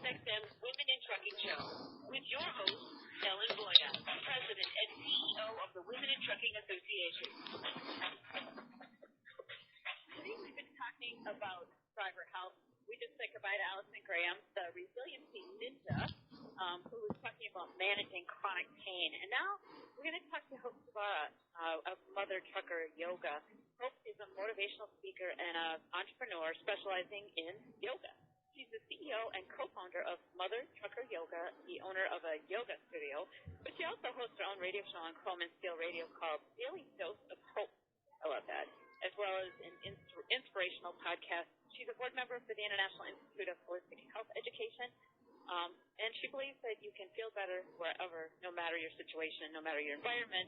SiriusXM's Women in Trucking Show with your host, Voie, President and CEO of the Women in Trucking Association. Today we've been talking about driver health. We just said goodbye to Allison Graham, the resiliency ninja, who was talking about managing chronic pain. And now we're going to talk to Hope of Mother Trucker Yoga. Hope is a motivational speaker and an entrepreneur specializing in yoga. She's the CEO and co-founder of Mother Trucker Yoga, the owner of a yoga studio, but she also hosts her own radio show on Chrome and Steel Radio called Daily Dose of Hope. I love that. As well as an inspirational podcast. She's a board member for the International Institute of Holistic Health Education, and she believes that you can feel better wherever, no matter your situation, no matter your environment,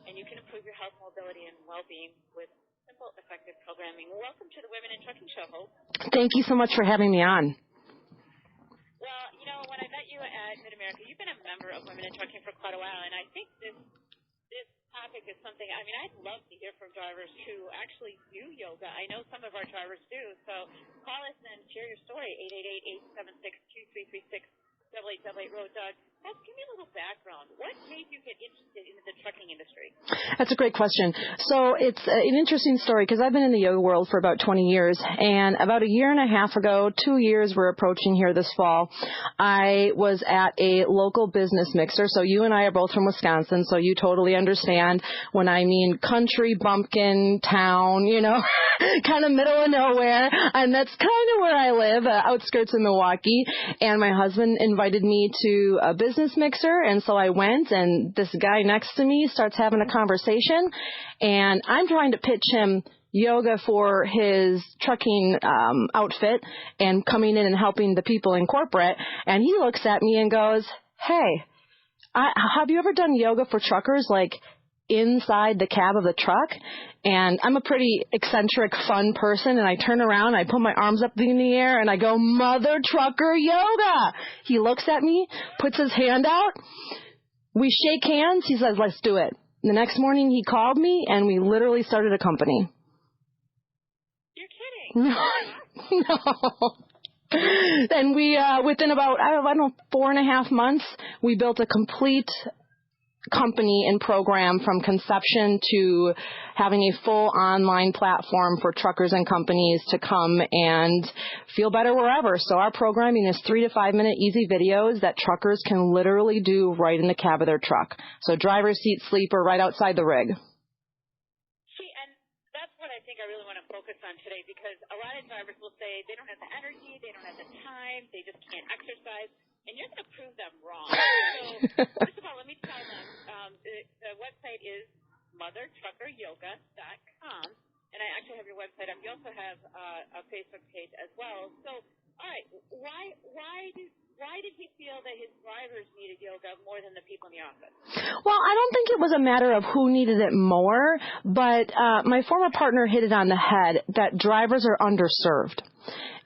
and you can improve your health, mobility, and well-being with simple, effective programming. Welcome to the Women in Trucking Show, Hope. Thank you so much for having me on. Well, you know, when I met you at Mid-America, you've been a member of Women in Trucking for quite a while, and I think this topic is something, I mean, I'd love to hear from drivers who actually do yoga. I know some of our drivers do, so call us and share your story, 888-876-2336, 8888 Road Dog. Give me a little background. What made you get interested in the trucking industry? That's a great question. So it's an interesting story because I've been in the yoga world for about 20 years. And about a year and a half ago, 2 years we're approaching here this fall, I was at a local business mixer. So you and I are both from Wisconsin, so you totally understand when I mean country bumpkin town, you know, kind of middle of nowhere. And that's kind of where I live, outskirts of Milwaukee. And my husband invited me to a business mixer, and so I went, and this guy next to me starts having a conversation, and I'm trying to pitch him yoga for his trucking outfit and coming in and helping the people in corporate, and he looks at me and goes, "Hey, have you ever done yoga for truckers, like inside the cab of the truck?" And I'm a pretty eccentric, fun person, and I turn around, I put my arms up in the air, and I go, "Mother Trucker Yoga!" He looks at me, puts his hand out, we shake hands, he says, "Let's do it." The next morning, he called me, and we literally started a company. You're kidding? No. And we, within about, I don't know, 4.5 months, we built a complete company and program from conception to having a full online platform for truckers and companies to come and feel better wherever. So our programming is 3 to 5 minute easy videos that truckers can literally do right in the cab of their truck. So driver's seat, sleeper, right outside the rig. See, and that's what I think I really want to focus on today, because a lot of drivers will say they don't have the energy, they don't have the time, they just can't exercise. And you're going to prove them wrong. So, first of all, let me tell them, the website is mothertruckeryoga.com, and I actually have your website up. You also have a Facebook page as well. So, all right, why did he feel that his drivers needed yoga more than the people in the office? Well, I don't think it was a matter of who needed it more, but my former partner hit it on the head that drivers are underserved.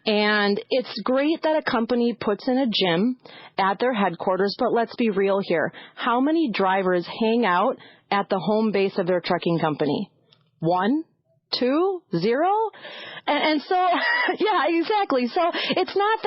And it's great that a company puts in a gym at their headquarters, but let's be real here. How many drivers hang out at the home base of their trucking company? 1? 2? 0? And so, yeah, exactly. So it's not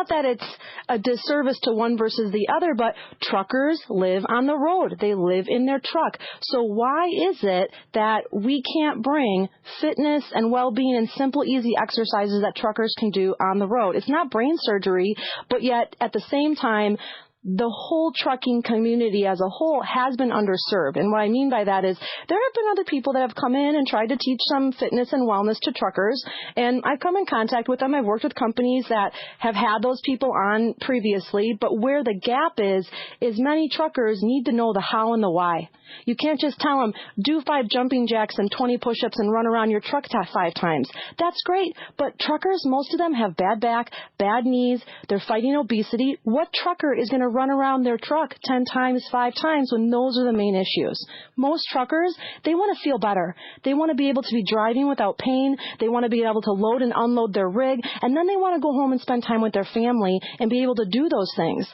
that it's a disservice to one versus the other, but truckers live on the road. They live in their truck. So why is it that we can't bring fitness and well-being and simple, easy exercises that truckers can do on the road? It's not brain surgery, but yet at the same time, the whole trucking community as a whole has been underserved. And what I mean by that is there have been other people that have come in and tried to teach some fitness and wellness to truckers, and I've come in contact with them. I've worked with companies that have had those people on previously, but where the gap is many truckers need to know the how and the why. You can't just tell them, do 5 jumping jacks and 20 push-ups and run around your truck 5 times. That's great, but truckers, most of them have bad back, bad knees, they're fighting obesity. What trucker is going to run around their truck 10 times, 5 times when those are the main issues? Most truckers, they want to feel better. They want to be able to be driving without pain. They want to be able to load and unload their rig, and then they want to go home and spend time with their family and be able to do those things.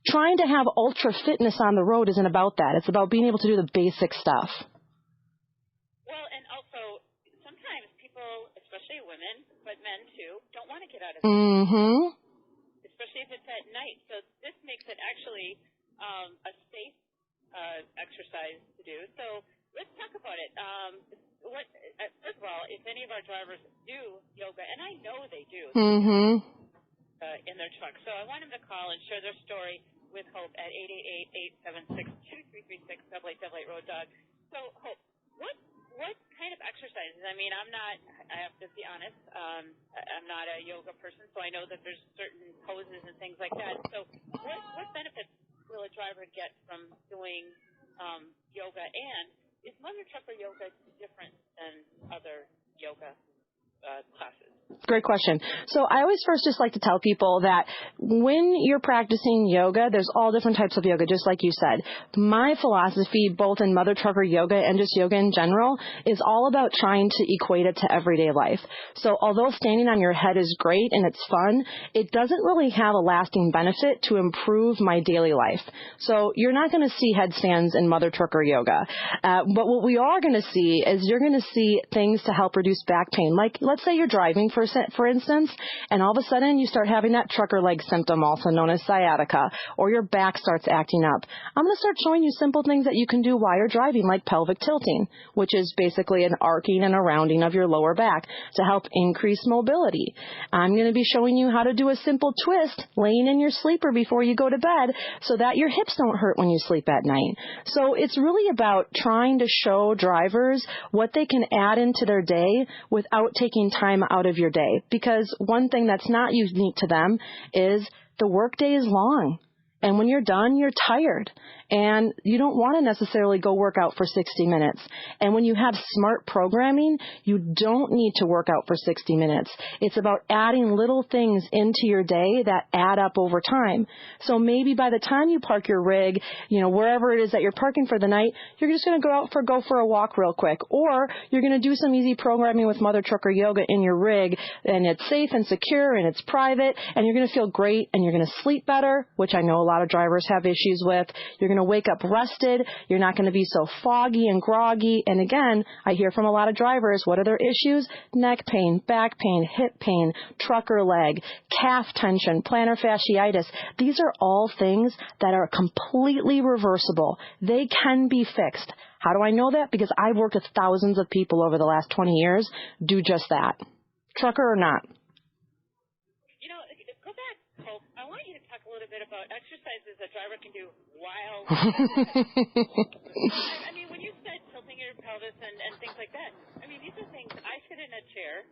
Trying to have ultra fitness on the road isn't about that. It's about being able to do the basic stuff. Well, and also, sometimes people, especially women, but men too, don't want to get out of bed. Mm-hmm. Especially if at night. So this makes it actually a safe exercise to do. So let's talk about it. First of all, if any of our drivers do yoga, and I know they do, in their truck. So I want them to call and share their story with Hope at 888-876-2336, 8888 Road Dog. So, Hope, what kind of exercises? I mean, I have to be honest, I'm not a yoga person, so I know that there's certain poses and things like that. So what benefits will a driver get from doing yoga? And is mother trucker yoga different than other yoga classes? Great question. So I always first just like to tell people that when you're practicing yoga, there's all different types of yoga, just like you said. My philosophy, both in mother trucker yoga and just yoga in general, is all about trying to equate it to everyday life. So although standing on your head is great and it's fun, it doesn't really have a lasting benefit to improve my daily life. So you're not going to see headstands in mother trucker yoga. But what we are going to see is you're going to see things to help reduce back pain. Like, let's say you're driving, for instance, and all of a sudden you start having that trucker leg symptom, also known as sciatica, or your back starts acting up. I'm going to start showing you simple things that you can do while you're driving, like pelvic tilting, which is basically an arcing and a rounding of your lower back to help increase mobility. I'm going to be showing you how to do a simple twist laying in your sleeper before you go to bed so that your hips don't hurt when you sleep at night. So it's really about trying to show drivers what they can add into their day without taking time out of your day, because one thing that's not unique to them is the workday is long. And when you're done, you're tired. And you don't want to necessarily go work out for 60 minutes. And when you have smart programming, you don't need to work out for 60 minutes. It's about adding little things into your day that add up over time. So maybe by the time you park your rig, wherever it is that you're parking for the night, you're just going to go for a walk real quick. Or you're going to do some easy programming with Mother Trucker Yoga in your rig, and it's safe and secure and it's private, and you're going to feel great and you're going to sleep better, which I know a lot of drivers have issues with. You're going to wake up rested. You're not going to be so foggy and groggy. And again, I hear from a lot of drivers, what are their issues? Neck pain, back pain, hip pain, trucker leg, calf tension, plantar fasciitis. These are all things that are completely reversible. They can be fixed. How do I know that? Because I've worked with thousands of people over the last 20 years do just that. Trucker or not. Go back, Hope. I want you to talk a little bit about exercises a driver can do while I mean, when you said tilting your pelvis and things like that, I mean, these are things I sit in a chair,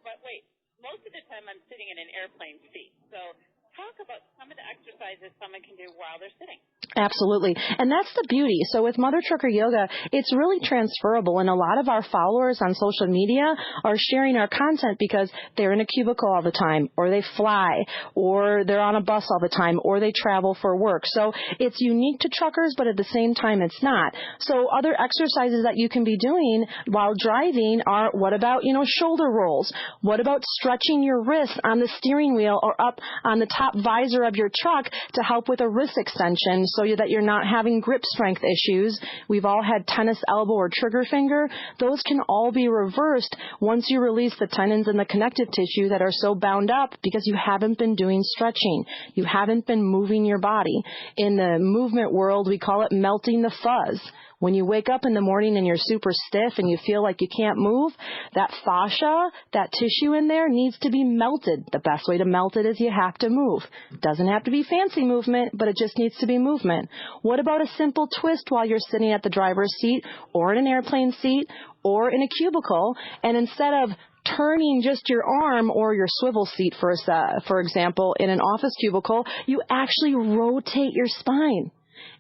but wait, most of the time I'm sitting in an airplane seat. So talk about some of the exercises someone can do while they're sitting. Absolutely. And that's the beauty. So with Mother Trucker Yoga, it's really transferable. And a lot of our followers on social media are sharing our content because they're in a cubicle all the time, or they fly, or they're on a bus all the time, or they travel for work. So it's unique to truckers, but at the same time, it's not. So other exercises that you can be doing while driving are, what about, shoulder rolls? What about stretching your wrists on the steering wheel or up on the top visor of your truck to help with a wrist extension so that you're not having grip strength issues? We've all had tennis elbow or trigger finger. Those can all be reversed once you release the tendons and the connective tissue that are so bound up because you haven't been doing stretching. You haven't been moving your body. In the movement world, we call it melting the fuzz. When you wake up in the morning and you're super stiff and you feel like you can't move, that fascia, that tissue in there needs to be melted. The best way to melt it is you have to move. It doesn't have to be fancy movement, but it just needs to be movement. What about a simple twist while you're sitting at the driver's seat or in an airplane seat or in a cubicle, and instead of turning just your arm or your swivel seat, for example, in an office cubicle, you actually rotate your spine.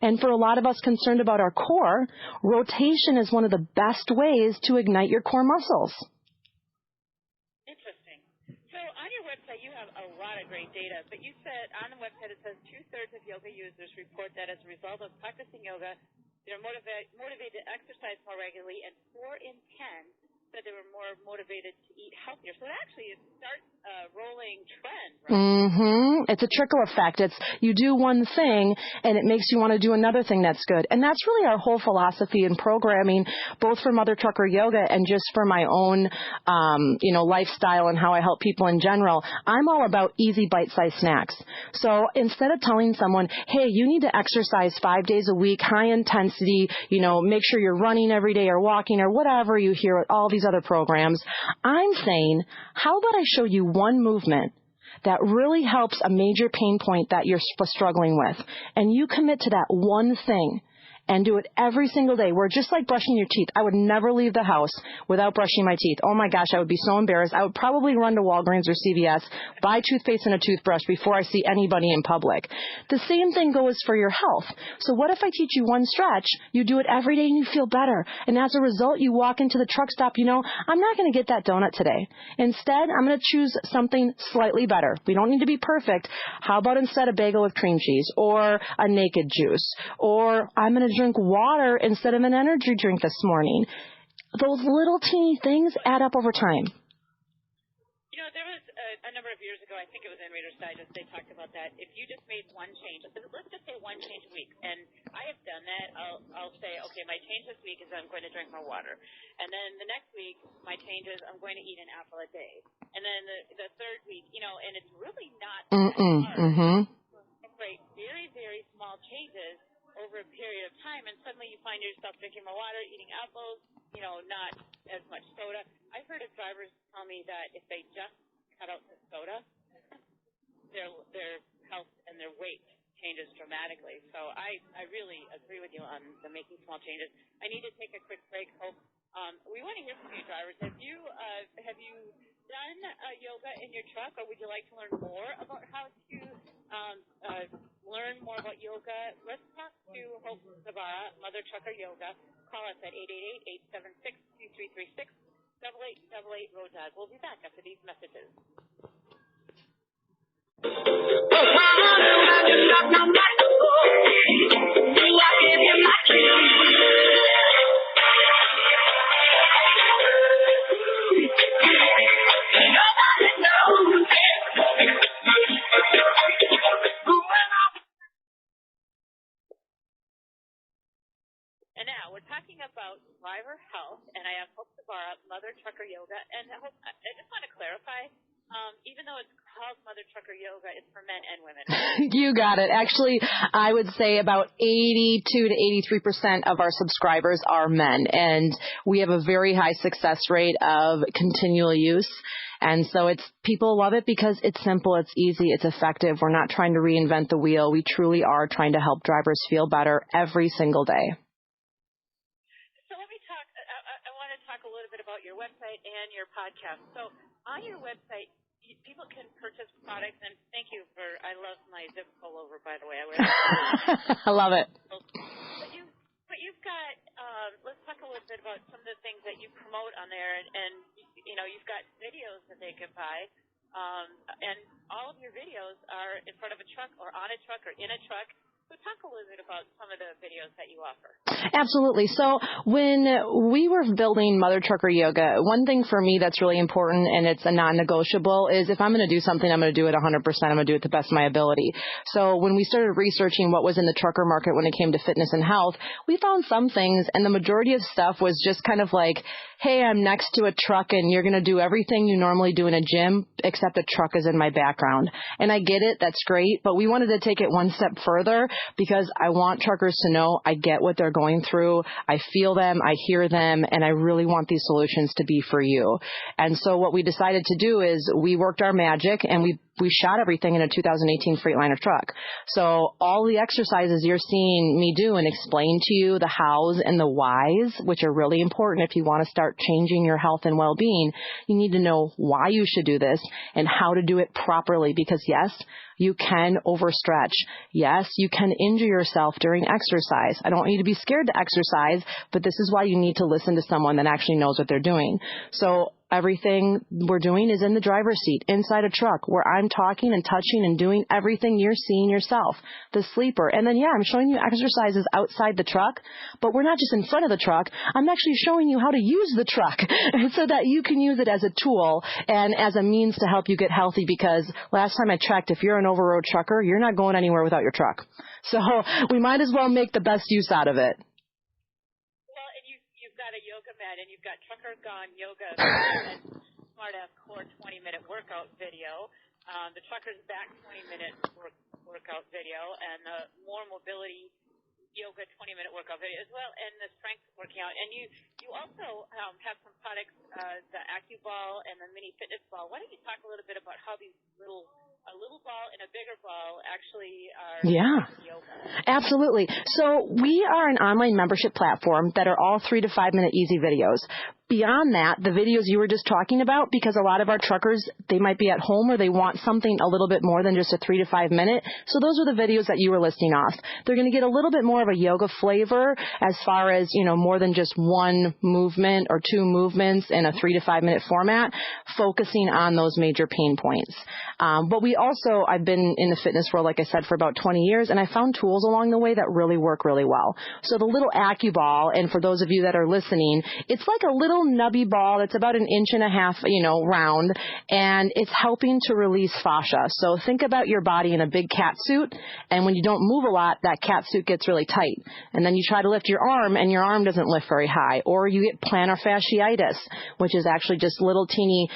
And for a lot of us concerned about our core, rotation is one of the best ways to ignite your core muscles. Interesting. So on your website, you have a lot of great data, but you said on the website it says 2/3 of yoga users report that as a result of practicing yoga, they're motivated to exercise more regularly, and 4 in 10 said they were more motivated to eat healthier. So it actually starts rolling trend, right? It's a trickle effect. It's you do one thing and it makes you want to do another thing that's good. And that's really our whole philosophy in programming, both for Mother Trucker Yoga and just for my own, lifestyle and how I help people in general. I'm all about easy bite-sized snacks. So instead of telling someone, hey, you need to exercise 5 days a week, high intensity, make sure you're running every day or walking or whatever you hear at all these other programs, I'm saying, how about I show you one movement that really helps a major pain point that you're struggling with, and you commit to that one thing and do it every single day. We're just like brushing your teeth. I would never leave the house without brushing my teeth. Oh my gosh, I would be so embarrassed. I would probably run to Walgreens or CVS, buy toothpaste and a toothbrush before I see anybody in public. The same thing goes for your health. So what if I teach you one stretch, you do it every day and you feel better. And as a result, you walk into the truck stop, I'm not going to get that donut today. Instead, I'm going to choose something slightly better. We don't need to be perfect. How about instead a bagel with cream cheese or a naked juice, or I'm going to drink water instead of an energy drink this morning. Those little teeny things add up over time. There was a number of years ago, I think it was in Reader's Digest, they talked about that. If you just made one change, let's just say one change a week, and I have done that. I'll say, okay, my change this week is I'm going to drink more water. And then the next week, my change is I'm going to eat an apple a day. And then the third week, and it's really not that hard. Right, very, very small changes over a period of time, and suddenly you find yourself drinking more water, eating apples, not as much soda. I've heard of drivers tell me that if they just cut out the soda, their health and their weight changes dramatically. So I really agree with you on the making small changes. I need to take a quick break. Hope we want to hear from you, drivers. Have you done yoga in your truck, or would you like to learn more about how to learn more about yoga? Let's talk to Hope Sabara, Mother Trucker Yoga. Call us at 888-876-2336, 8888-ROAD-DOG. We'll be back after these messages. And now we're talking about driver health, and I have Hope Sabara, Mother Trucker Yoga. And Hope, I just want to clarify, even though it's called Mother Trucker Yoga, it's for men and women. You got it. Actually, I would say about 82 to 83% of our subscribers are men, and we have a very high success rate of continual use. And so people love it because it's simple, it's easy, it's effective. We're not trying to reinvent the wheel. We truly are trying to help drivers feel better every single day. A little bit about your website and your podcast. So on your website, people can purchase products, and thank you I love my zip pullover, by the way. I wear that. I love it. But you've got, let's talk a little bit about some of the things that you promote on there, and you've got videos that they can buy, and all of your videos are in front of a truck or on a truck or in a truck. So talk a little bit about some of the videos that you offer. Absolutely. So when we were building Mother Trucker Yoga, one thing for me that's really important, and it's a non-negotiable, is if I'm going to do something, I'm going to do it 100%. I'm going to do it to the best of my ability. So when we started researching what was in the trucker market when it came to fitness and health, we found some things, and the majority of stuff was just kind of like, hey, I'm next to a truck and you're going to do everything you normally do in a gym, except a truck is in my background. And I get it. That's great. But we wanted to take it one step further because I want truckers to know I get what they're going through. I feel them. I hear them. And I really want these solutions to be for you. And so what we decided to do is we worked our magic and we shot everything in a 2018 Freightliner truck. So all the exercises you're seeing me do and explain to you, the hows and the whys, which are really important if you want to start changing your health and well-being, you need to know why you should do this and how to do it properly. Because yes, you can overstretch. Yes, you can injure yourself during exercise. I don't want you to be scared to exercise, but this is why you need to listen to someone that actually knows what they're doing. So everything we're doing is in the driver's seat, inside a truck, where I'm talking and touching and doing everything you're seeing yourself, the sleeper. And then, I'm showing you exercises outside the truck, but we're not just in front of the truck. I'm actually showing you how to use the truck so that you can use it as a tool and as a means to help you get healthy, because last time I checked, if you're an over-road trucker, you're not going anywhere without your truck. So we might as well make the best use out of it. Well, and you've got a yoga mat, and you've got Trucker Gone Yoga and Smart Ass Core 20-minute workout video. The Trucker's Back 20-minute workout video, and the More Mobility Yoga 20-minute workout video as well, and the strength working out. And you also have some products, the AccuBall and the Mini Fitness Ball. Why don't you talk a little bit about how these a little ball and a bigger ball actually are yoga? Absolutely. So we are an online membership platform that are all 3 to 5 minute easy videos. Beyond that, the videos you were just talking about, because a lot of our truckers, they might be at home or they want something a little bit more than just a 3 to 5 minute. So those are the videos that you were listing off. They're going to get a little bit more of a yoga flavor as far as, more than just one movement or 2 movements in a 3 to 5 minute format, focusing on those major pain points. But I've been in the fitness world, like I said, for about 20 years, and I found tools along the way that really work really well. So the little AccuBall, and for those of you that are listening, it's like a little nubby ball that's about 1.5 inches, round, and it's helping to release fascia. So think about your body in a big cat suit, and when you don't move a lot, that cat suit gets really tight. And then you try to lift your arm, and your arm doesn't lift very high. Or you get plantar fasciitis, which is actually just little teeny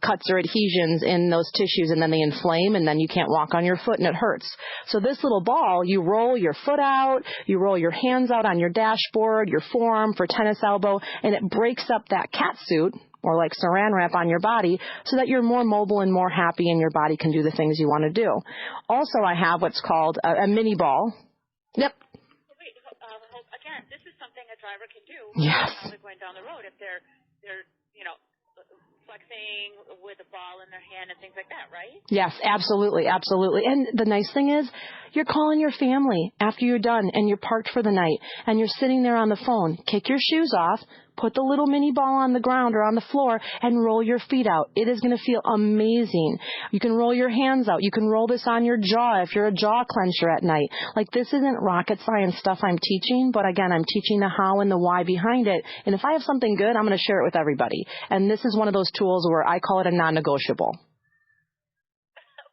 cuts or adhesions in those tissues, and then they inflame, and then you can't walk on your foot, and it hurts. So this little ball, you roll your foot out, you roll your hands out on your dashboard, your forearm for tennis elbow, and it breaks up that cat suit, or like saran wrap on your body, so that you're more mobile and more happy and your body can do the things you want to do. Also, I have what's called a mini ball. Yep. Wait, again, this is something a driver can do Yes. while they're going down the road if they're flexing with a ball in their hand and things like that, right? Yes, absolutely, absolutely. And the nice thing is, you're calling your family after you're done and you're parked for the night and you're sitting there on the phone. Kick your shoes off, put the little mini ball on the ground or on the floor, and roll your feet out. It is going to feel amazing. You can roll your hands out. You can roll this on your jaw if you're a jaw clencher at night. Like, this isn't rocket science stuff I'm teaching, but again, I'm teaching the how and the why behind it. And if I have something good, I'm going to share it with everybody. And this is one of those tools where I call it a non-negotiable.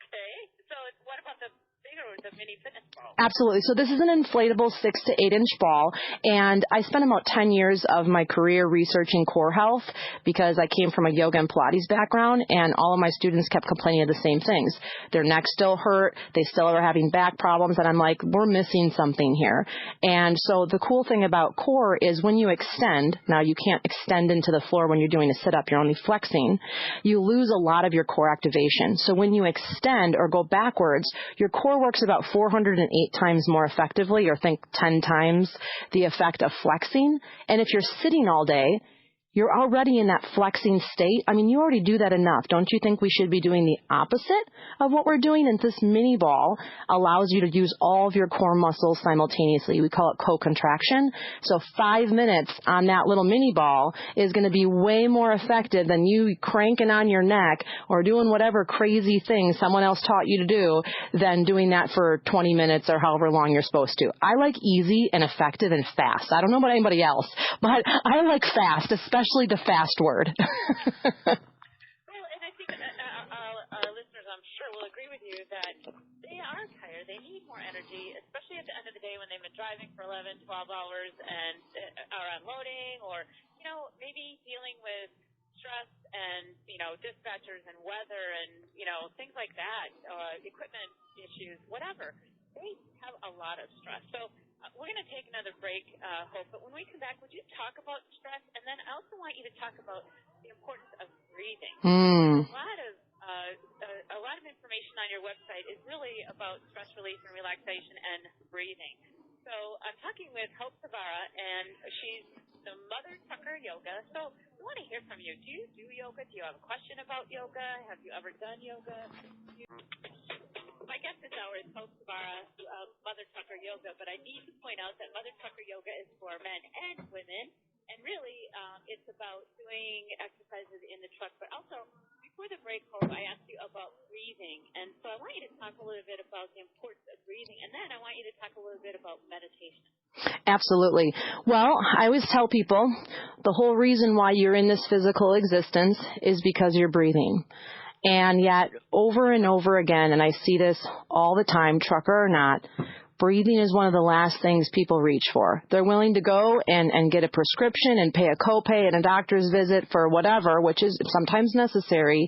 Okay. So what about the bigger, the mini fitness ball? Absolutely. So this is an inflatable 6 to 8 inch ball, and I spent about 10 years of my career researching core health because I came from a yoga and Pilates background, and all of my students kept complaining of the same things. Their necks still hurt, they still are having back problems, and I'm like, we're missing something here. And so the cool thing about core is when you extend, now you can't extend into the floor when you're doing a sit-up, you're only flexing, you lose a lot of your core activation. So when you extend or go backwards, your core works about 408 times more effectively, or think 10 times the effect of flexing. And if you're sitting all day, you're already in that flexing state. I mean, you already do that enough. Don't you think we should be doing the opposite of what we're doing? And this mini ball allows you to use all of your core muscles simultaneously. We call it co-contraction. So 5 minutes on that little mini ball is going to be way more effective than you cranking on your neck or doing whatever crazy thing someone else taught you to do than doing that for 20 minutes or however long you're supposed to. I like easy and effective and fast. I don't know about anybody else, but I like fast, especially the fast word. Well, and I think our listeners, I'm sure, will agree with you that they are tired. They need more energy, especially at the end of the day when they've been driving for 11, 12 hours and are unloading, or, maybe dealing with stress and, dispatchers and weather and, things like that, equipment issues, whatever. They have a lot of stress. So we're going to take another break, Hope, but when we come back, would you talk about stress? And then I also want you to talk about the importance of breathing. A lot of information on your website is really about stress relief and relaxation and breathing. So I'm talking with Hope Savara, and she's the Mother Tucker Yoga. So we want to hear from you. Do you do yoga? Do you have a question about yoga? Have you ever done yoga? My guest this hour is Hope Savara of Mother Tucker Yoga, but I need to point out that Mother Tucker Yoga is for men and women, And really, it's about doing exercises in the truck. But also, before the break, Hope, I asked you about breathing. And so I want you to talk a little bit about the importance of breathing. And then I want you to talk a little bit about meditation. Absolutely. Well, I always tell people the whole reason why you're in this physical existence is because you're breathing. And yet, over and over again, and I see this all the time, trucker or not, breathing is one of the last things people reach for. They're willing to go and get a prescription and pay a copay and a doctor's visit for whatever, which is sometimes necessary.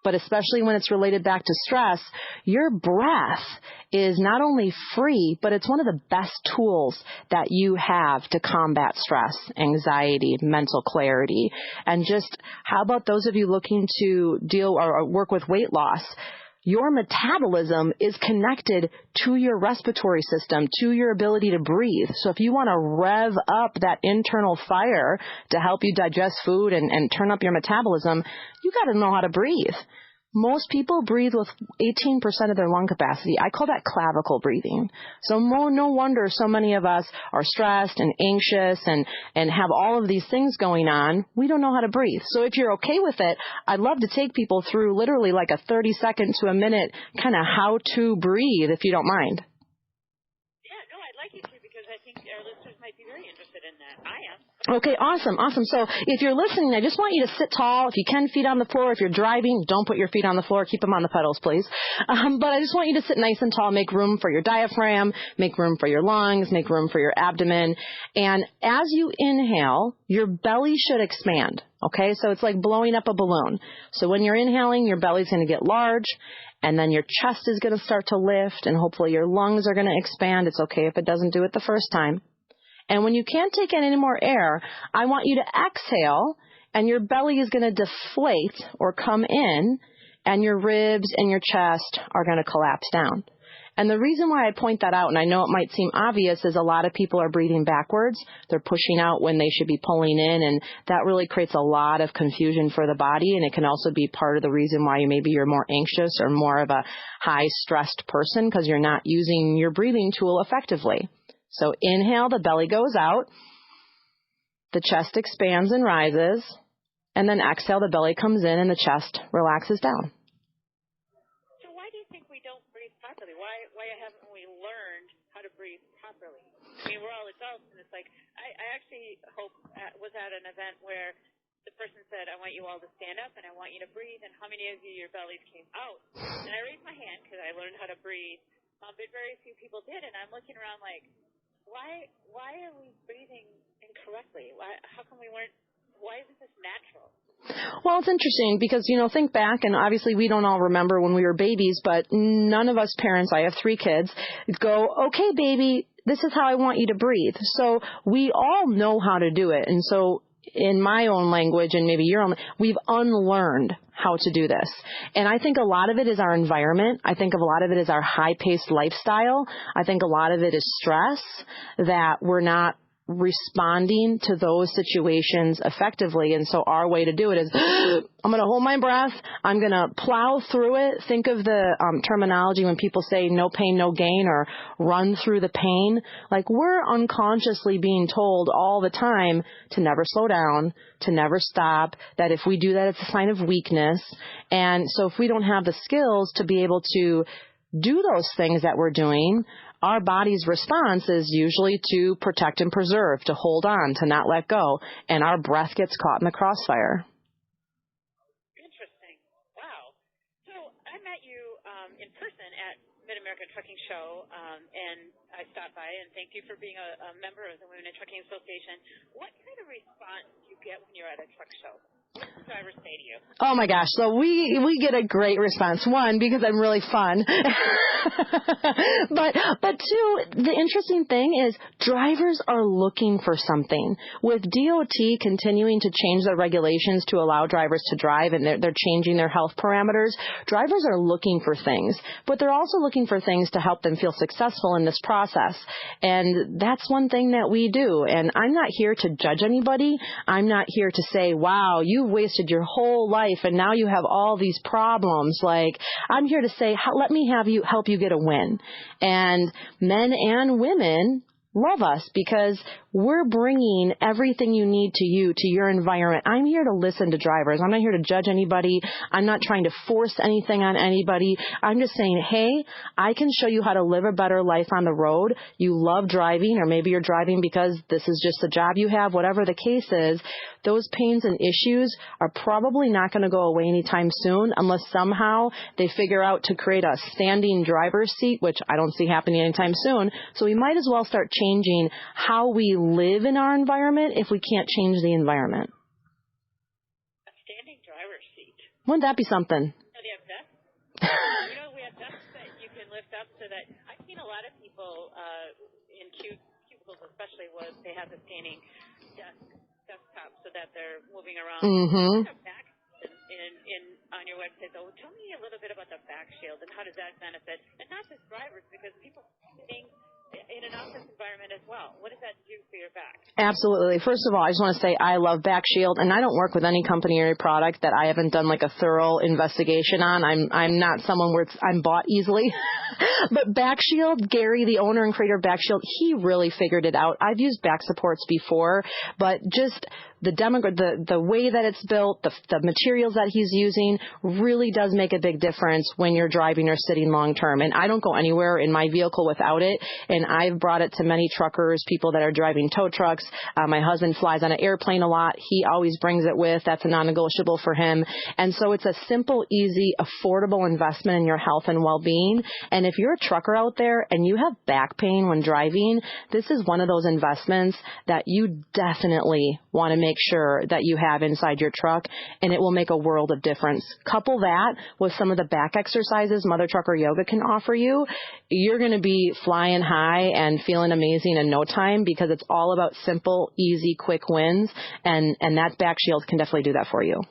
But especially when it's related back to stress, your breath is not only free, but it's one of the best tools that you have to combat stress, anxiety, mental clarity. And just how about those of you looking to deal or work with weight loss? Your metabolism is connected to your respiratory system, to your ability to breathe. So if you want to rev up that internal fire to help you digest food and turn up your metabolism, you got to know how to breathe. Most people breathe with 18% of their lung capacity. I call that clavicle breathing. So no wonder so many of us are stressed and anxious and have all of these things going on. We don't know how to breathe. So if you're okay with it, I'd love to take people through literally like a 30-second to a minute kind of how to breathe, if you don't mind. Yeah, no, I'd like you to because I think our listeners might be very interested in that. I am. Okay, awesome. So if you're listening, I just want you to sit tall. If you can, feet on the floor. If you're driving, don't put your feet on the floor. Keep them on the pedals, please. But I just want you to sit nice and tall. Make room for your diaphragm. Make room for your lungs. Make room for your abdomen. And as you inhale, your belly should expand. Okay, so it's like blowing up a balloon. So when you're inhaling, your belly's going to get large. And then your chest is going to start to lift. And hopefully your lungs are going to expand. It's okay if it doesn't do it the first time. And when you can't take in any more air, I want you to exhale, and your belly is going to deflate or come in, and your ribs and your chest are going to collapse down. And the reason why I point that out, and I know it might seem obvious, is a lot of people are breathing backwards. They're pushing out when they should be pulling in, and that really creates a lot of confusion for the body, and it can also be part of the reason why maybe you're more anxious or more of a high-stressed person because you're not using your breathing tool effectively. So inhale, the belly goes out, the chest expands and rises, and then exhale, the belly comes in and the chest relaxes down. So why do you think we don't breathe properly? Why haven't we learned how to breathe properly? I mean, we're all adults, and it's like, I actually was at an event where the person said, I want you all to stand up, and I want you to breathe, and how many of you, your bellies came out? And I raised my hand because I learned how to breathe, but very few people did, and I'm looking around like, why are we breathing incorrectly? How come we weren't? Why isn't this natural? Well, it's interesting because, think back, and obviously we don't all remember when we were babies, but none of us parents, I have 3 kids, go, okay, baby, this is how I want you to breathe. So we all know how to do it. And so in my own language and maybe your own, we've unlearned how to do this. And I think a lot of it is our environment. I think a lot of it is our high-paced lifestyle. I think a lot of it is stress that we're not responding to those situations effectively. And so our way to do it is, I'm going to hold my breath. I'm going to plow through it. Think of the terminology when people say no pain, no gain, or run through the pain. Like, we're unconsciously being told all the time to never slow down, to never stop, that if we do that, it's a sign of weakness. And so if we don't have the skills to be able to do those things that we're doing, our body's response is usually to protect and preserve, to hold on, to not let go, and our breath gets caught in the crossfire. Interesting. Wow. So I met you in person at Mid-American Trucking Show, and I stopped by, and thank you for being a member of the Women in Trucking Association. What kind of response do you get when you're at a truck show? What do drivers say to you? Oh my gosh. So we get a great response. One, because I'm really fun. but two, the interesting thing is drivers are looking for something. With DOT continuing to change their regulations to allow drivers to drive, and they're changing their health parameters, drivers are looking for things. But they're also looking for things to help them feel successful in this process. And that's one thing that we do. And I'm not here to judge anybody. I'm not here to say, wow, you've wasted your whole life and now you have all these problems. Like, I'm here to say, let me help you get a win. And men and women love us because we're bringing everything you need to you, to your environment. I'm here to listen to drivers. I'm not here to judge anybody. I'm not trying to force anything on anybody. I'm just saying, hey, I can show you how to live a better life on the road. You love driving, or maybe you're driving because this is just the job you have, whatever the case is. Those pains and issues are probably not going to go away anytime soon unless somehow they figure out to create a standing driver's seat, which I don't see happening anytime soon. So we might as well start changing how we live in our environment if we can't change the environment. A standing driver's seat. Wouldn't that be something? Oh, they have desks? We have desks that you can lift up so that I've seen a lot of people in cubicles, especially where they have the standing desktop so that they're moving around. Mm-hmm. Back on your website, though, tell me a little bit about the back shield and how does that benefit, and not just drivers, because people sitting in an office environment as well. What does that do for your back? Absolutely. First of all, I just want to say I love Back Shield, and I don't work with any company or any product that I haven't done like a thorough investigation on. I'm not someone where I'm bought easily. But Back Shield, Gary, the owner and creator of Back Shield, he really figured it out. I've used back supports before, but just the way that it's built, the materials that he's using really does make a big difference when you're driving or sitting long term. And I don't go anywhere in my vehicle without it. And I've brought it to many truckers, people that are driving tow trucks. My husband flies on an airplane a lot. He always brings it with. That's a non-negotiable for him. And so it's a simple, easy, affordable investment in your health and well-being. And if you're a trucker out there and you have back pain when driving, this is one of those investments that you definitely want to make sure that you have inside your truck, and it will make a world of difference. Couple that with some of the back exercises Mother Trucker Yoga can offer you. You're going to be flying high and feeling amazing in no time, because it's all about simple, easy, quick wins, and that Back Shield can definitely do that for you.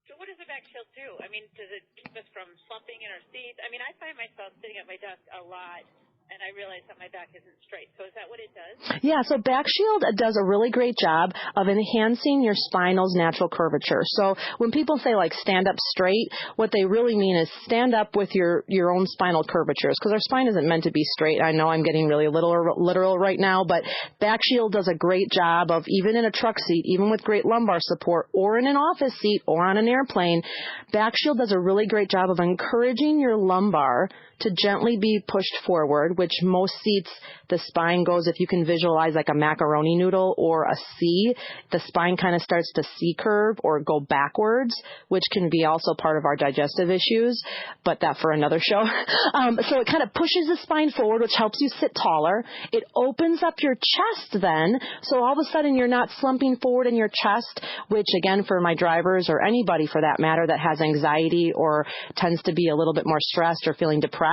So what does the Back Shield do? I mean, does it keep us from slumping in our seats? I mean, I find myself sitting at my desk a lot, and I realize that my back isn't straight. So is that what it does? Yeah, so Back Shield does a really great job of enhancing your spinal's natural curvature. So when people say like stand up straight, what they really mean is stand up with your own spinal curvatures, because our spine isn't meant to be straight. I know I'm getting really literal right now, but Back Shield does a great job of, even in a truck seat, even with great lumbar support, or in an office seat or on an airplane, Back Shield does a really great job of encouraging your lumbar to gently be pushed forward, which most seats, the spine goes, if you can visualize like a macaroni noodle or a C, the spine kind of starts to C curve or go backwards, which can be also part of our digestive issues, but that for another show. So it kind of pushes the spine forward, which helps you sit taller. It opens up your chest then, so all of a sudden you're not slumping forward in your chest, which again, for my drivers or anybody for that matter that has anxiety or tends to be a little bit more stressed or feeling depressed,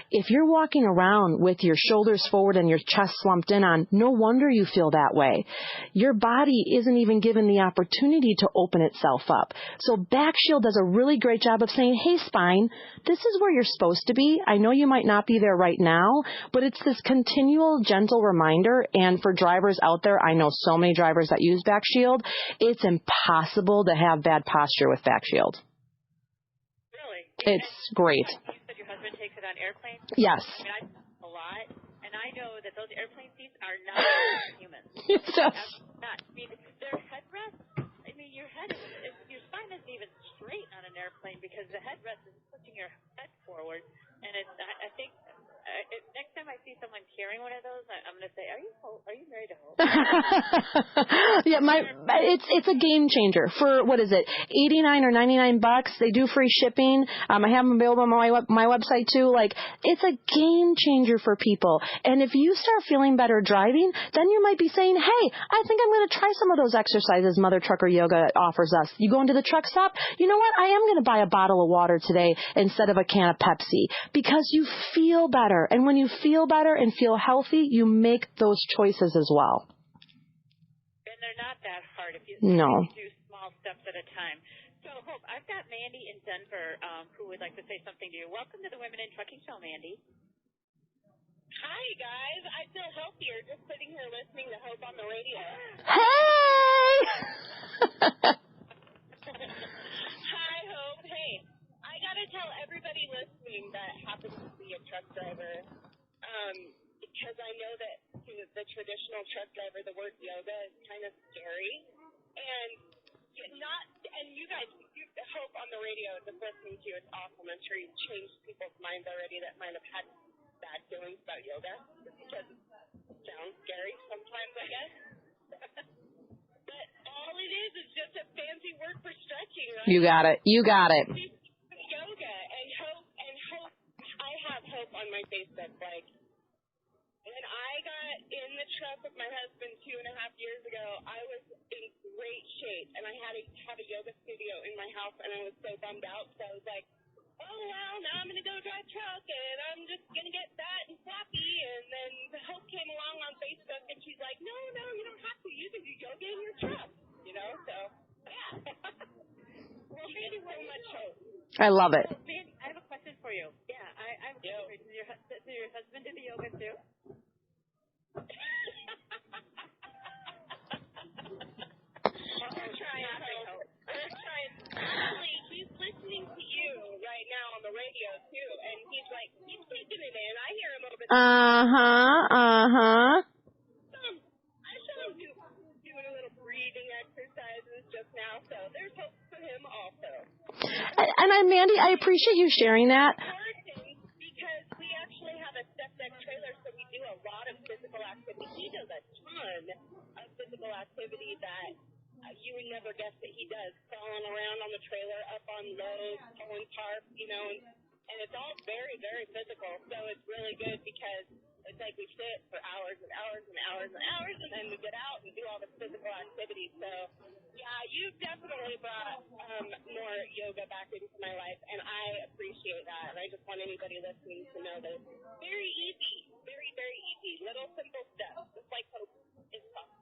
if you're walking around with your shoulders forward and your chest slumped in on, no wonder you feel that way. Your body isn't even given the opportunity to open itself up. So Back Shield does a really great job of saying, hey, spine, this is where you're supposed to be. I know you might not be there right now, but it's this continual, gentle reminder. And for drivers out there, I know so many drivers that use Back Shield, it's impossible to have bad posture with Back Shield. Really? It's great. You said your husband takes it on airplanes? Yes. I mean, I a lot, and I know that those airplane seats are not for humans. It's just not. I mean, their headrest, I mean, your spine isn't even straight on an airplane because the headrest is pushing your head forward, and I think next time I see someone carrying one of those, I'm going to say, are you married to Hope? Yeah, it's a game changer for, what is it, $89 or $99? They do free shipping. I have them available on my website too. Like, it's a game changer for people. And if you start feeling better driving, then you might be saying, hey, I think I'm going to try some of those exercises Mother Trucker Yoga offers us. You go into the truck stop, you know what? I am going to buy a bottle of water today instead of a can of Pepsi, because you feel better. And when you feel better and feel healthy, you make those choices as well. And they're not that hard if you do small steps at a time. So, Hope, I've got Mandy in Denver who would like to say something to you. Welcome to the Women in Trucking Show, Mandy. Hi, guys. I feel healthier just sitting here listening to Hope on the radio. Hey! Hi, Hope. Hey, I got to tell everybody listening that happens to be a truck driver, because I know that to the traditional truck driver, the word yoga is kind of scary. And you guys, Hope on the radio is listening to you. It's awesome. I'm sure you've changed people's minds already that might have had bad feelings about yoga because it sounds scary sometimes, I guess. But all it is just a fancy word for stretching, right? You got it. Yoga and hope. I have Hope on my Facebook. Like, when I got in the truck with my husband 2.5 years ago, I was in great shape, and I had a yoga studio in my house, and I was so bummed out. So I was like, oh, well, now I'm going to go drive truck, and I'm just going to get fat and floppy. And then Hope came along on Facebook, and she's like, no, you don't have to. You can do yoga in your truck, so, yeah. Well, thank you so much, Hope. I love it. Oh, Mandy, I have a question for you. Yeah, I have a question for you. Does your husband do the yoga, too? We're trying. Actually, he's listening to you right now on the radio, too, and he's like, he's taking it in. I hear him over there. Uh-huh. I saw him doing a little breathing exercises just now, so there's hope for him also. And Mandy, I appreciate you sharing that. Because we actually have a step deck trailer, so we do a lot of physical activity. He does a ton of physical activity that you would never guess that he does, crawling around on the trailer, up on loads, pulling tarps, and it's all very, very physical. So it's really good because it's like we sit for hours and hours and hours and hours, and then we get out and do all the physical activity. So, yeah, you've definitely brought more yoga back into my life, and I appreciate that. And I just want anybody listening to know that it's very easy, very, very easy, little simple steps, just like Hope is talking.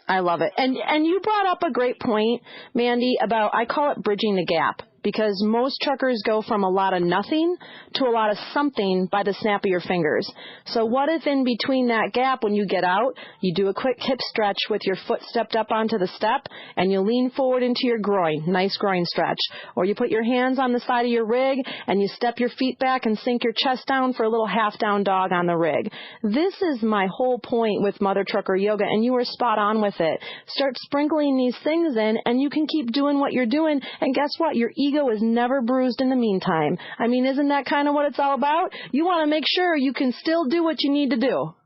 I love it. And you brought up a great point, Mandy, about, I call it bridging the gap, because most truckers go from a lot of nothing to a lot of something by the snap of your fingers. So what if in between that gap, when you get out, you do a quick hip stretch with your foot stepped up onto the step and you lean forward into your groin, nice groin stretch. Or you put your hands on the side of your rig and you step your feet back and sink your chest down for a little half down dog on the rig. This is my whole point with Mother Trucker Yoga, and you were spot on with it. Start sprinkling these things in and you can keep doing what you're doing, and guess what? Your ego is never bruised in the meantime. I mean, isn't that kind of what it's all about? You want to make sure you can still do what you need to do.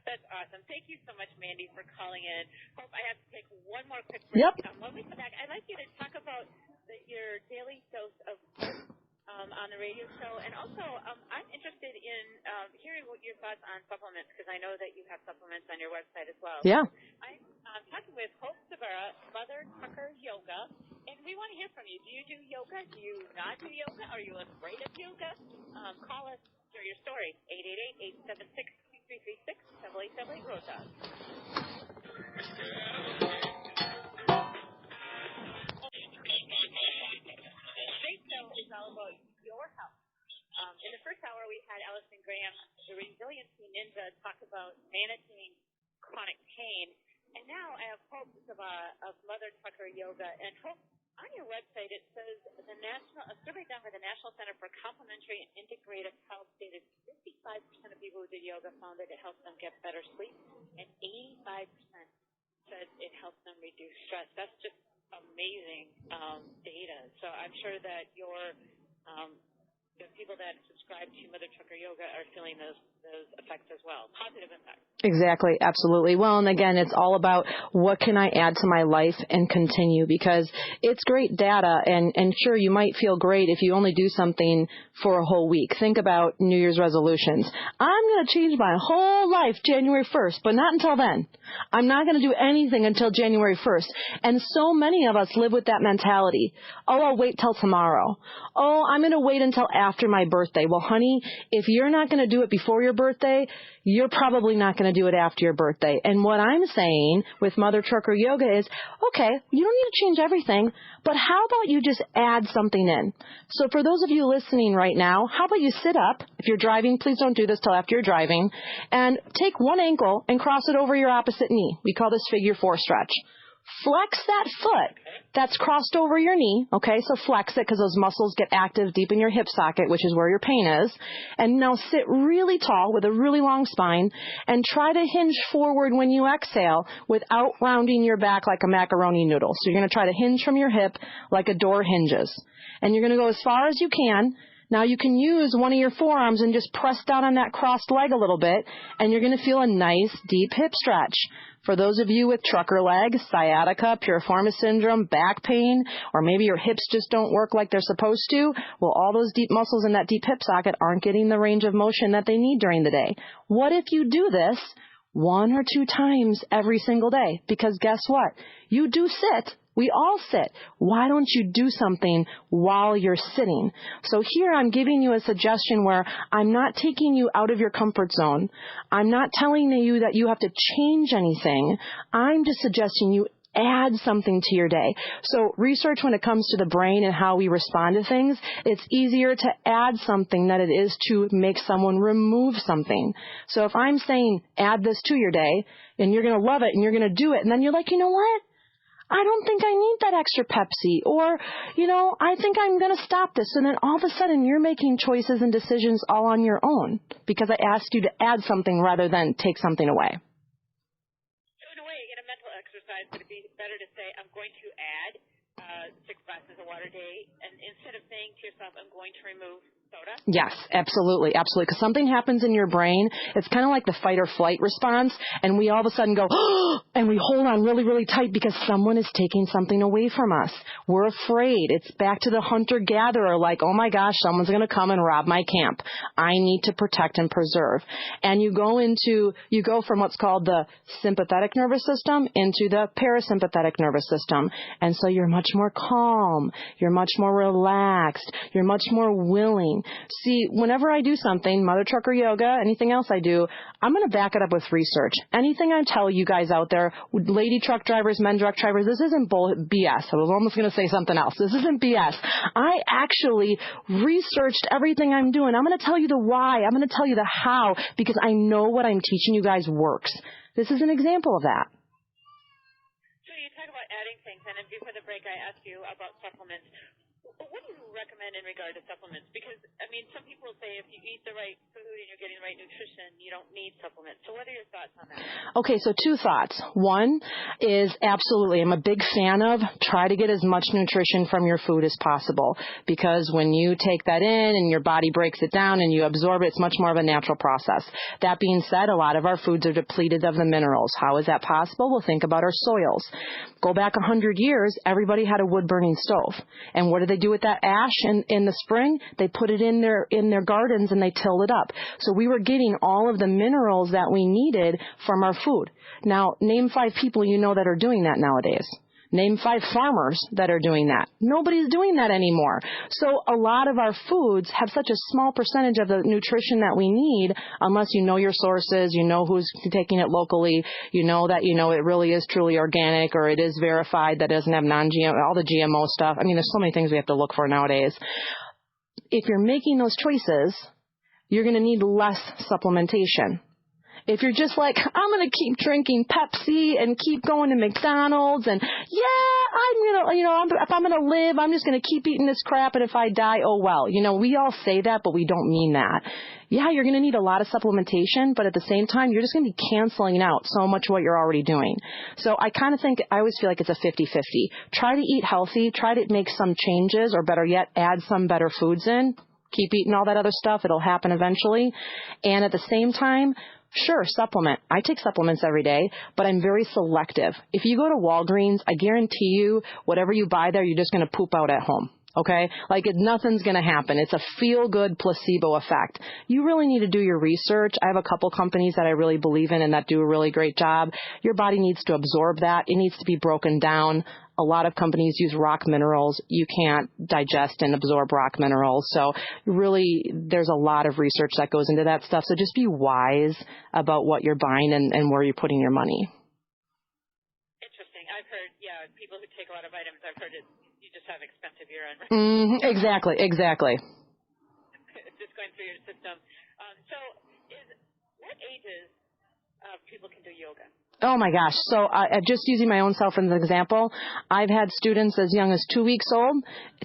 That's awesome. Thank you so much, Mandy, for calling in. Hope I have to take one more quick break. Yep. When we come back, I'd like you to talk about your daily dose of on the radio show, and also I'm interested in hearing what your thoughts on supplements, because I know that you have supplements on your website as well. Yeah. I'm talking with Hope Savara, Mother Trucker Yoga, and we want to hear from you. Do you do yoga? Do you not do yoga? Are you afraid of yoga? Call us, share your story, 888-876-2336, 787 Road Dog. Today's show is all about your health. In the first hour, we had Allison Graham, the Resiliency Ninja, talk about managing chronic pain. And now I have Hope of Mother Trucker Yoga. And Hope, on your website, it says a survey done by the National Center for Complementary and Integrative Health stated 55% of people who did yoga found that it helped them get better sleep, and 85% said it helped them reduce stress. That's just amazing data. So I'm sure that the people that subscribe to Mother Trucker Yoga are feeling those effects as well, positive effects. Exactly, absolutely. Well, and again, it's all about what can I add to my life and continue, because it's great data, and sure, you might feel great if you only do something for a whole week. Think about New Year's resolutions. I'm going to change my whole life January 1st, but not until then. I'm not going to do anything until January 1st. And so many of us live with that mentality. Oh, I'll wait till tomorrow. Oh, I'm going to wait until after my birthday. Well, honey, if you're not going to do it before your birthday, you're probably not going to do it after your birthday. And what I'm saying with Mother Trucker Yoga is, okay, you don't need to change everything, but how about you just add something in? So for those of you listening right now, how about you sit up? If you're driving, please don't do this till after you're driving, and take one ankle and cross it over your opposite knee. We call this figure 4 stretch. Flex that foot that's crossed over your knee, okay? So flex it because those muscles get active deep in your hip socket, which is where your pain is. And now sit really tall with a really long spine and try to hinge forward when you exhale without rounding your back like a macaroni noodle. So you're going to try to hinge from your hip like a door hinges. And you're going to go as far as you can. Now you can use one of your forearms and just press down on that crossed leg a little bit, and you're going to feel a nice deep hip stretch. For those of you with trucker legs, sciatica, piriformis syndrome, back pain, or maybe your hips just don't work like they're supposed to, well, all those deep muscles in that deep hip socket aren't getting the range of motion that they need during the day. What if you do this 1 or 2 times every single day? Because guess what? You do sit. We all sit. Why don't you do something while you're sitting? So here I'm giving you a suggestion where I'm not taking you out of your comfort zone. I'm not telling you that you have to change anything. I'm just suggesting you add something to your day. So research when it comes to the brain and how we respond to things, it's easier to add something than it is to make someone remove something. So if I'm saying add this to your day and you're going to love it and you're going to do it, and then you're like, you know what? I don't think I need that extra Pepsi, or, I think I'm going to stop this. And then all of a sudden you're making choices and decisions all on your own because I asked you to add something rather than take something away. So in a way, in a mental exercise, would it be better to say, I'm going to add 6 glasses of water a day, and instead of saying to yourself, I'm going to remove soda? Yes, absolutely, absolutely. Because something happens in your brain. It's kind of like the fight or flight response, and we all of a sudden go, oh, and we hold on really, really tight because someone is taking something away from us. We're afraid. It's back to the hunter-gatherer, like, oh my gosh, someone's going to come and rob my camp. I need to protect and preserve. And you go from what's called the sympathetic nervous system into the parasympathetic nervous system. And so you're much more calm. You're much more relaxed. You're much more willing. See, whenever I do something, Mother Trucker Yoga, anything else I do, I'm going to back it up with research. Anything I tell you guys out there, lady truck drivers, men truck drivers, this isn't BS. I was almost going to say something else. This isn't BS. I actually researched everything I'm doing. I'm going to tell you the why. I'm going to tell you the how, because I know what I'm teaching you guys works. This is an example of that. So you talk about adding things, and then before the break I asked you about supplements. What do you recommend in regard to supplements? Because, some people say if you eat the right food and you're getting the right nutrition, you don't need supplements. So what are your thoughts on that? Okay, so 2 thoughts. One is absolutely, I'm a big fan of try to get as much nutrition from your food as possible, because when you take that in and your body breaks it down and you absorb it, it's much more of a natural process. That being said, a lot of our foods are depleted of the minerals. How is that possible? Well, think about our soils. Go back 100 years, everybody had a wood-burning stove. And what did they do with that ash in the spring? They put it in their gardens and they tilled it up. So we were getting all of the minerals that we needed from our food. Now, name 5 people that are doing that nowadays. Name 5 farmers that are doing that. Nobody's doing that anymore. So a lot of our foods have such a small percentage of the nutrition that we need, unless you know your sources, you know who's taking it locally, you know that it really is truly organic, or it is verified that it doesn't have non-GMO, all the GMO stuff. There's so many things we have to look for nowadays. If you're making those choices, you're going to need less supplementation. If you're just like, I'm going to keep drinking Pepsi and keep going to McDonald's and, if I'm going to live, I'm just going to keep eating this crap, and if I die, oh well. We all say that, but we don't mean that. Yeah, you're going to need a lot of supplementation, but at the same time, you're just going to be canceling out so much what you're already doing. So I always feel like it's a 50-50. Try to eat healthy, try to make some changes, or better yet, add some better foods in. Keep eating all that other stuff. It'll happen eventually. And at the same time, sure, supplement. I take supplements every day, but I'm very selective. If you go to Walgreens, I guarantee you, whatever you buy there, you're just going to poop out at home. Okay? Nothing's going to happen. It's a feel-good placebo effect. You really need to do your research. I have a couple companies that I really believe in and that do a really great job. Your body needs to absorb that. It needs to be broken down. A lot of companies use rock minerals. You can't digest and absorb rock minerals. So really, there's a lot of research that goes into that stuff. So just be wise about what you're buying and where you're putting your money. Interesting. I've heard, people who take a lot of vitamins, I've heard you just have expensive urine. Exactly. It's just going through your system. So what ages people can do yoga? Oh my gosh. So just using my own self as an example, I've had students as young as 2 weeks old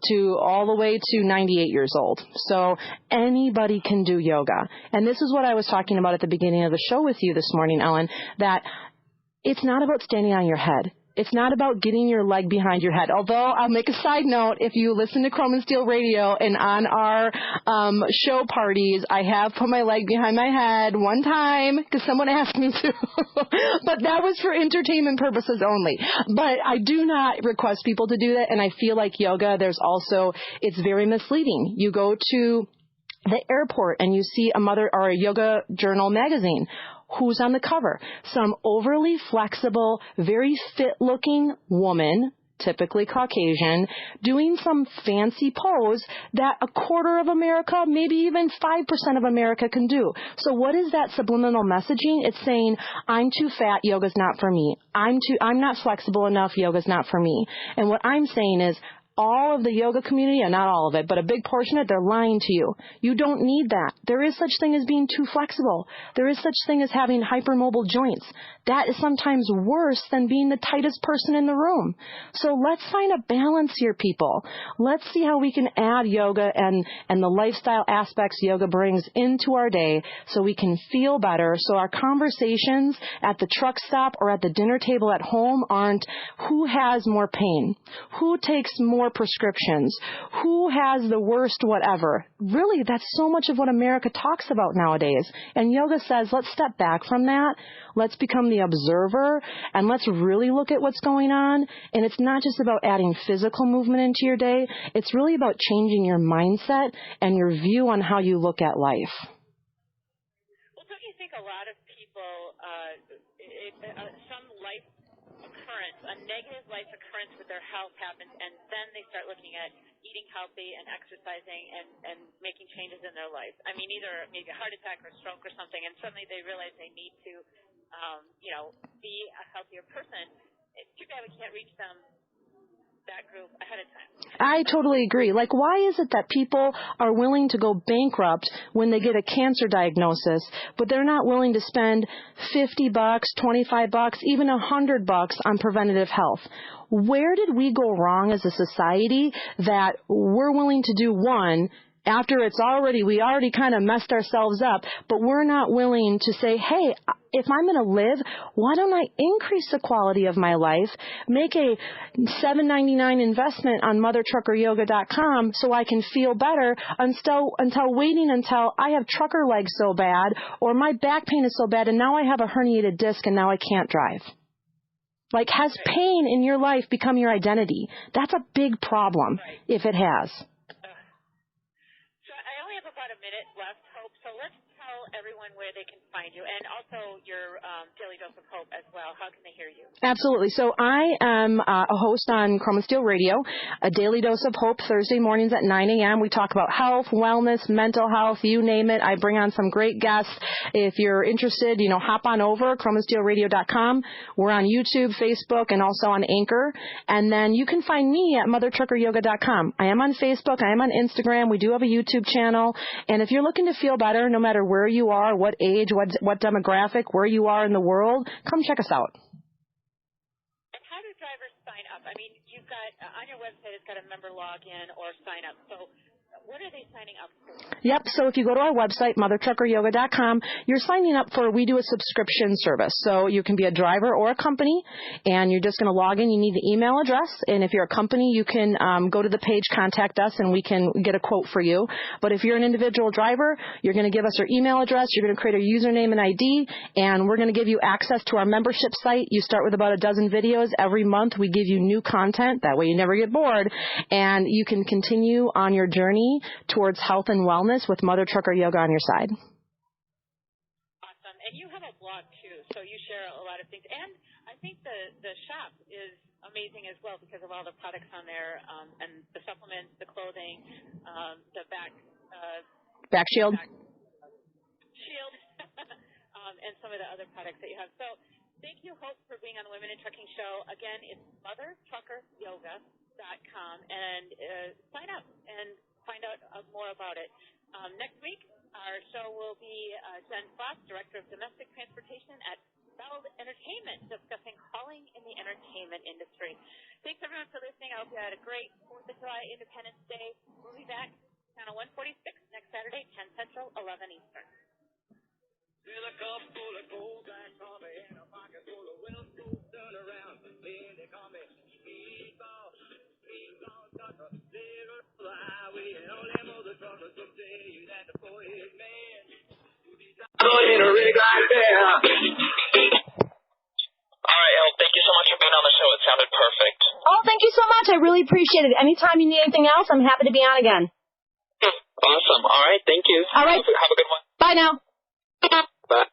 to all the way to 98 years old. So anybody can do yoga. And this is what I was talking about at the beginning of the show with you this morning, Ellen, that it's not about standing on your head. It's not about getting your leg behind your head. Although I'll make a side note, if you listen to Chrome and Steel Radio and on our show parties, I have put my leg behind my head one time because someone asked me to. But that was for entertainment purposes only. But I do not request people to do that. And I feel like yoga, it's very misleading. You go to the airport and you see a mother or a yoga journal magazine. Who's on the cover? Some overly flexible, very fit-looking woman, typically Caucasian, doing some fancy pose that a quarter of America, maybe even 5% of America can do. So what is that subliminal messaging? It's saying, I'm too fat, yoga's not for me. I'm not flexible enough, yoga's not for me. And what I'm saying is, all of the yoga community, and not all of it, but a big portion of it, they're lying to you. You don't need that. There is such thing as being too flexible. There is such thing as having hypermobile joints. That is sometimes worse than being the tightest person in the room. So let's find a balance here, people. Let's see how we can add yoga and the lifestyle aspects yoga brings into our day so we can feel better, so our conversations at the truck stop or at the dinner table at home aren't who has more pain, who takes more prescriptions, who has the worst whatever. Really, that's so much of what America talks about nowadays. And yoga says, let's step back from that. Let's become the observer, and let's really look at what's going on. And it's not just about adding physical movement into your day. It's really about changing your mindset and your view on how you look at life. Well, don't you think a lot of people, some life occurrence, a negative life occurrence with their health happens, and then they start looking at eating healthy and exercising and making changes in their life. I mean, either maybe a heart attack or a stroke or something, and suddenly they realize they need to, be a healthier person. It's too bad we can't reach them, that group, ahead of time. I totally agree. Like, why is it that people are willing to go bankrupt when they get a cancer diagnosis, but they're not willing to spend $50, $25, even $100 on preventative health? Where did we go wrong as a society that we're willing to do one after we already kind of messed ourselves up, but we're not willing to say, hey, if I'm going to live, why don't I increase the quality of my life, make a $7.99 investment on mothertruckeryoga.com so I can feel better until waiting until I have trucker legs so bad or my back pain is so bad and now I have a herniated disc and now I can't drive. Like, has pain in your life become your identity? That's a big problem if it has. About a minute left, Hope. So let's tell everyone where they can find you, and also your Daily Dose of Hope as well. How can they hear you? Absolutely. So I am a host on Chrome and Steel Radio, a Daily Dose of Hope, Thursday mornings at 9 a.m. We talk about health, wellness, mental health, you name it. I bring on some great guests. If you're interested, hop on over, chromeandsteelradio.com. We're on YouTube, Facebook, and also on Anchor. And then you can find me at mothertruckeryoga.com. I am on Facebook. I am on Instagram. We do have a YouTube channel. And if you're looking to feel better, no matter where you are, what age, what demographic, where you are in the world, come check us out. And how do drivers sign up? I mean, you've got, on your website, it's got a member login or sign up. So what are they signing up for? Yep. So if you go to our website, mothertruckeryoga.com, you're signing up we do a subscription service. So you can be a driver or a company, and you're just going to log in. You need the email address. And if you're a company, you can go to the page, contact us, and we can get a quote for you. But if you're an individual driver, you're going to give us your email address. You're going to create a username and ID, and we're going to give you access to our membership site. You start with about a dozen videos. Every month, we give you new content. That way you never get bored. And you can continue on your journey towards health and wellness with Mother Trucker Yoga on your side. Awesome. And you have a blog, too, so you share a lot of things. And I think the shop is amazing as well because of all the products on there and the supplements, the clothing, the back shield. Shield, and some of the other products that you have. So thank you, Hope, for being on the Women in Trucking Show. Again, it's mothertruckeryoga.com, and sign up and find out more about it. Next week, our show will be Jen Fox, Director of Domestic Transportation at Bell Entertainment, discussing calling in the entertainment industry. Thanks, everyone, for listening. I hope you had a great 4th of July Independence Day. We'll be back channel 146 next Saturday, 10 Central, 11 Eastern. Fill a cup full of cold black coffee and a pocket full of well-spoon, turn around, then they call me Speedball, sucker, zero to the highway, and all them other truckers will tell you that the boy is man. In a rig like that. All right, El, thank you so much for being on the show. It sounded perfect. Oh, thank you so much. I really appreciate it. Anytime you need anything else, I'm happy to be on again. Awesome. All right, thank you. All right. Have a good one. Bye now. Bye.